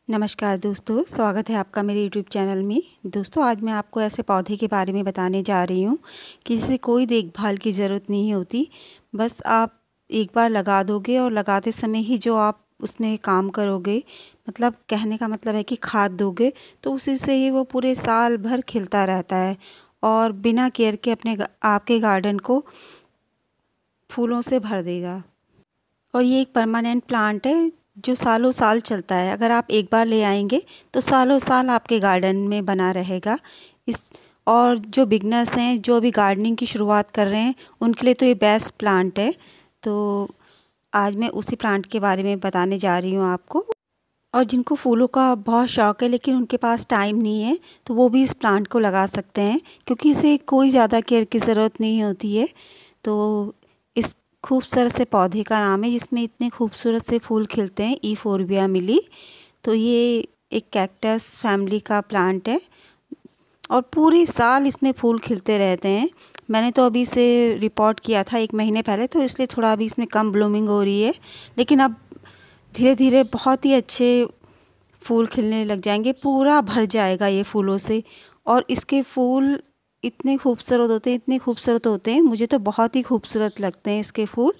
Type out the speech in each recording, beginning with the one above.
नमस्कार दोस्तों, स्वागत है आपका मेरे यूट्यूब चैनल में। दोस्तों, आज मैं आपको ऐसे पौधे के बारे में बताने जा रही हूँ कि जिसे कोई देखभाल की ज़रूरत नहीं होती। बस आप एक बार लगा दोगे और लगाते समय ही जो आप उसमें काम करोगे, मतलब कहने का मतलब है कि खाद दोगे, तो उसी से ही वो पूरे साल भर खिलता रहता है और बिना केयर के आपके गार्डन को फूलों से भर देगा। और ये एक परमानेंट प्लांट है जो सालों साल चलता है। अगर आप एक बार ले आएंगे तो सालों साल आपके गार्डन में बना रहेगा। इस और जो बिगनर्स हैं, जो अभी गार्डनिंग की शुरुआत कर रहे हैं, उनके लिए तो ये बेस्ट प्लांट है। तो आज मैं उसी प्लांट के बारे में बताने जा रही हूँ आपको। और जिनको फूलों का बहुत शौक़ है लेकिन उनके पास टाइम नहीं है, तो वो भी इस प्लांट को लगा सकते हैं, क्योंकि इसे कोई ज़्यादा केयर की ज़रूरत नहीं होती है। तो इस खूबसूरत से पौधे का नाम है जिसमें इतने खूबसूरत से फूल खिलते हैं, ईफोर्बिया मिली। तो ये एक कैक्टस फैमिली का प्लांट है और पूरे साल इसमें फूल खिलते रहते हैं। मैंने तो अभी इसे रिपोर्ट किया था 1 महीने पहले, तो इसलिए थोड़ा अभी इसमें कम ब्लूमिंग हो रही है, लेकिन अब धीरे धीरे बहुत ही अच्छे फूल खिलने लग जाएंगे। पूरा भर जाएगा ये फूलों से। और इसके फूल इतने खूबसूरत होते हैं, इतने खूबसूरत होते हैं, मुझे तो बहुत ही खूबसूरत लगते हैं इसके फूल।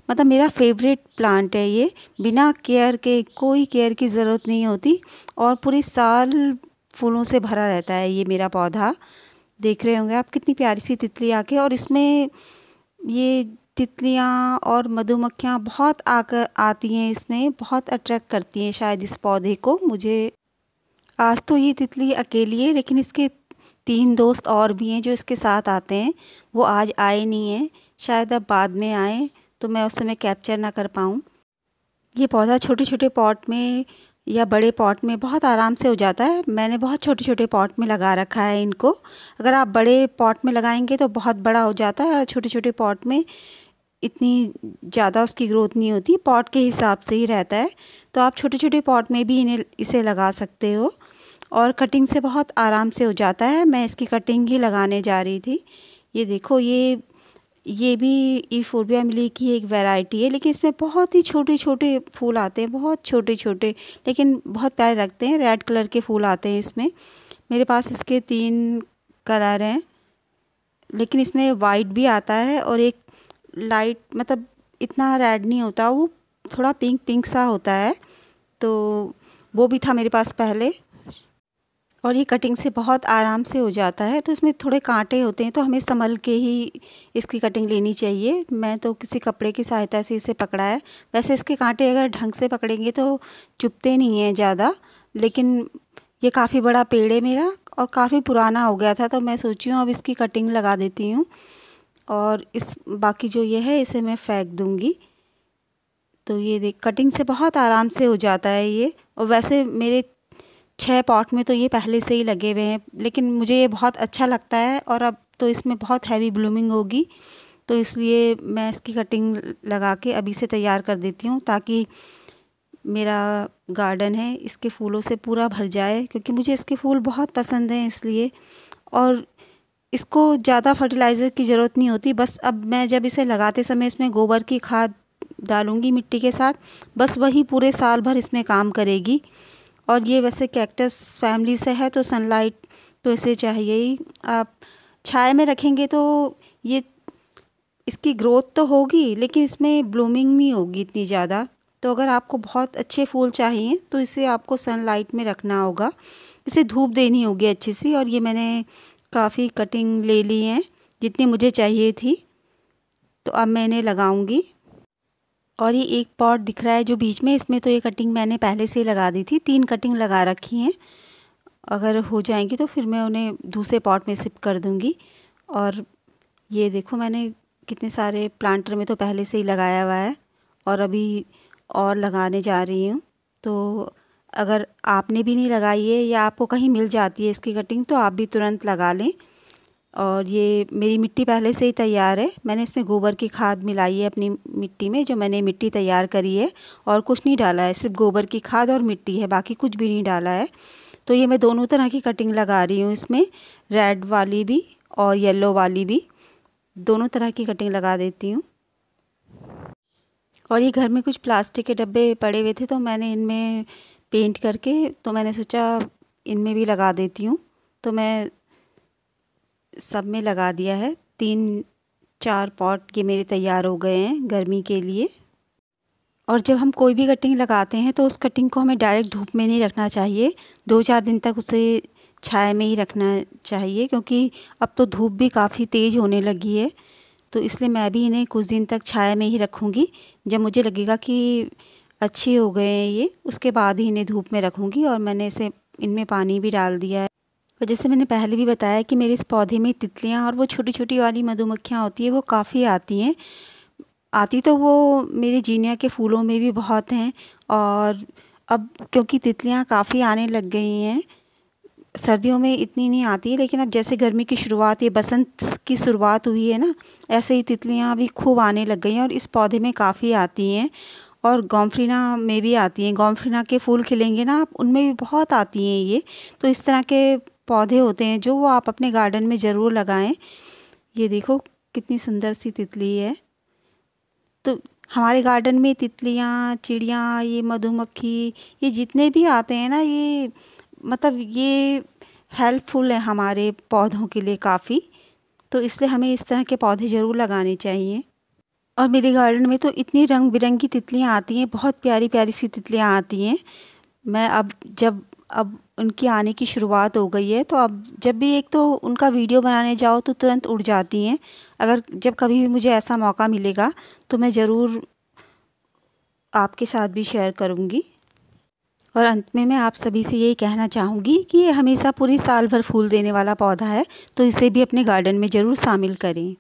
मतलब मेरा फेवरेट प्लांट है ये। बिना केयर के, कोई केयर की ज़रूरत नहीं होती और पूरे साल फूलों से भरा रहता है ये मेरा पौधा। देख रहे होंगे आप कितनी प्यारी सी तितली आके, और इसमें ये तितलियाँ और मधुमक्खियाँ बहुत आकर आती हैं, इसमें बहुत अट्रैक्ट करती हैं शायद इस पौधे को। मुझे आज तो ये तितली अकेली है, लेकिन इसके 3 दोस्त और भी हैं जो इसके साथ आते हैं। वो आज आए नहीं हैं, शायद अब बाद में आए, तो मैं उस समय कैप्चर ना कर पाऊँ। ये पौधा छोटे छोटे पॉट में या बड़े पॉट में बहुत आराम से हो जाता है। मैंने बहुत छोटे छोटे पॉट में लगा रखा है इनको। अगर आप बड़े पॉट में लगाएंगे तो बहुत बड़ा हो जाता है, और छोटे छोटे पॉट में इतनी ज़्यादा उसकी ग्रोथ नहीं होती, पॉट के हिसाब से ही रहता है। तो आप छोटे छोटे पॉट में भी इसे लगा सकते हो और कटिंग से बहुत आराम से हो जाता है। मैं इसकी कटिंग ही लगाने जा रही थी। ये देखो, ये भी ईफोर्बिया मिली की एक वैरायटी है, लेकिन इसमें बहुत ही छोटे छोटे फूल आते हैं, बहुत छोटे छोटे, लेकिन बहुत प्यारे लगते हैं। रेड कलर के फूल आते हैं इसमें। मेरे पास इसके 3 कलर हैं, लेकिन इसमें वाइट भी आता है और एक लाइट, मतलब इतना रेड नहीं होता, वो थोड़ा पिंक पिंक सा होता है। तो वो भी था मेरे पास पहले। और ये कटिंग से बहुत आराम से हो जाता है। तो इसमें थोड़े कांटे होते हैं, तो हमें संभल के ही इसकी कटिंग लेनी चाहिए। मैं तो किसी कपड़े की सहायता से इसे पकड़ा है। वैसे इसके कांटे अगर ढंग से पकड़ेंगे तो चुभते नहीं हैं ज़्यादा, लेकिन ये काफ़ी बड़ा पेड़ है मेरा और काफ़ी पुराना हो गया था, तो मैं सोची हूँ अब इसकी कटिंग लगा देती हूँ। और इस बाकी जो ये है इसे मैं फेंक दूँगी। तो ये देख, कटिंग से बहुत आराम से हो जाता है ये। और वैसे मेरे 6 पॉट में तो ये पहले से ही लगे हुए हैं, लेकिन मुझे ये बहुत अच्छा लगता है और अब तो इसमें बहुत हैवी ब्लूमिंग होगी, तो इसलिए मैं इसकी कटिंग लगा के अभी से तैयार कर देती हूँ, ताकि मेरा गार्डन है इसके फूलों से पूरा भर जाए, क्योंकि मुझे इसके फूल बहुत पसंद हैं इसलिए। और इसको ज़्यादा फर्टिलाइज़र की ज़रूरत नहीं होती। बस अब मैं जब इसे लगाते समय इसमें गोबर की खाद डालूँगी मिट्टी के साथ, बस वही पूरे साल भर इसमें काम करेगी। और ये वैसे कैक्टस फैमिली से है, तो सनलाइट तो इसे चाहिए ही। आप छाया में रखेंगे तो ये इसकी ग्रोथ तो होगी, लेकिन इसमें ब्लूमिंग नहीं होगी इतनी ज़्यादा। तो अगर आपको बहुत अच्छे फूल चाहिए तो इसे आपको सनलाइट में रखना होगा, इसे धूप देनी होगी अच्छी सी। और ये मैंने काफ़ी कटिंग ले ली हैं, जितनी मुझे चाहिए थी, तो अब मैं इन्हें लगाऊंगी। और ये एक पॉट दिख रहा है जो बीच में, इसमें तो ये कटिंग मैंने पहले से ही लगा दी थी। 3 कटिंग लगा रखी हैं। अगर हो जाएंगी तो फिर मैं उन्हें दूसरे पॉट में शिफ्ट कर दूंगी। और ये देखो, मैंने कितने सारे प्लांटर में तो पहले से ही लगाया हुआ है और अभी और लगाने जा रही हूँ। तो अगर आपने भी नहीं लगाई है या आपको कहीं मिल जाती है इसकी कटिंग, तो आप भी तुरंत लगा लें। और ये मेरी मिट्टी पहले से ही तैयार है। मैंने इसमें गोबर की खाद मिलाई है अपनी मिट्टी में, जो मैंने मिट्टी तैयार करी है, और कुछ नहीं डाला है, सिर्फ गोबर की खाद और मिट्टी है, बाकी कुछ भी नहीं डाला है। तो ये मैं दोनों तरह की कटिंग लगा रही हूँ इसमें, रेड वाली भी और येलो वाली भी, दोनों तरह की कटिंग लगा देती हूँ। और ये घर में कुछ प्लास्टिक के डब्बे पड़े हुए थे, तो मैंने इनमें पेंट करके, तो मैंने सोचा इनमें भी लगा देती हूँ। तो मैं सब में लगा दिया है। 3-4 पॉट ये मेरे तैयार हो गए हैं गर्मी के लिए। और जब हम कोई भी कटिंग लगाते हैं तो उस कटिंग को हमें डायरेक्ट धूप में नहीं रखना चाहिए, 2-4 दिन तक उसे छाया में ही रखना चाहिए, क्योंकि अब तो धूप भी काफ़ी तेज़ होने लगी है। तो इसलिए मैं भी इन्हें कुछ दिन तक छाया में ही रखूँगी। जब मुझे लगेगा कि अच्छे हो गए हैं ये, उसके बाद ही इन्हें धूप में रखूँगी। और मैंने इनमें पानी भी डाल दिया है। और जैसे मैंने पहले भी बताया कि मेरे इस पौधे में तितलियाँ और वो छोटी छोटी वाली मधुमक्खियाँ होती है, वो काफ़ी आती तो वो मेरे जीनिया के फूलों में भी बहुत हैं। और अब क्योंकि तितलियाँ काफ़ी आने लग गई हैं, सर्दियों में इतनी नहीं आती है, लेकिन अब जैसे गर्मी की शुरुआत, ये बसंत की शुरुआत हुई है ना, ऐसे ही तितलियाँ अभी खूब आने लग गई हैं। और इस पौधे में काफ़ी आती हैं, और गौमफ्रीना में भी आती हैं। गौमफ्रीना के फूल खिलेंगे ना आप, उनमें भी बहुत आती हैं ये। तो इस तरह के पौधे होते हैं जो वो आप अपने गार्डन में ज़रूर लगाएं। ये देखो कितनी सुंदर सी तितली है। तो हमारे गार्डन में तितलियाँ, चिड़ियाँ, ये मधुमक्खी, ये जितने भी आते हैं ना, ये मतलब ये हेल्पफुल है हमारे पौधों के लिए काफ़ी। तो इसलिए हमें इस तरह के पौधे ज़रूर लगाने चाहिए। और मेरे गार्डन में तो इतनी रंग बिरंगी तितलियाँ आती हैं, बहुत प्यारी प्यारी सी तितलियाँ आती हैं। मैं अब उनकी आने की शुरुआत हो गई है, तो अब जब भी एक तो उनका वीडियो बनाने जाओ तो तुरंत उड़ जाती हैं। अगर जब कभी भी मुझे ऐसा मौका मिलेगा तो मैं ज़रूर आपके साथ भी शेयर करूँगी। और अंत में मैं आप सभी से यही कहना चाहूँगी कि ये हमेशा पूरी साल भर फूल देने वाला पौधा है, तो इसे भी अपने गार्डन में ज़रूर शामिल करें।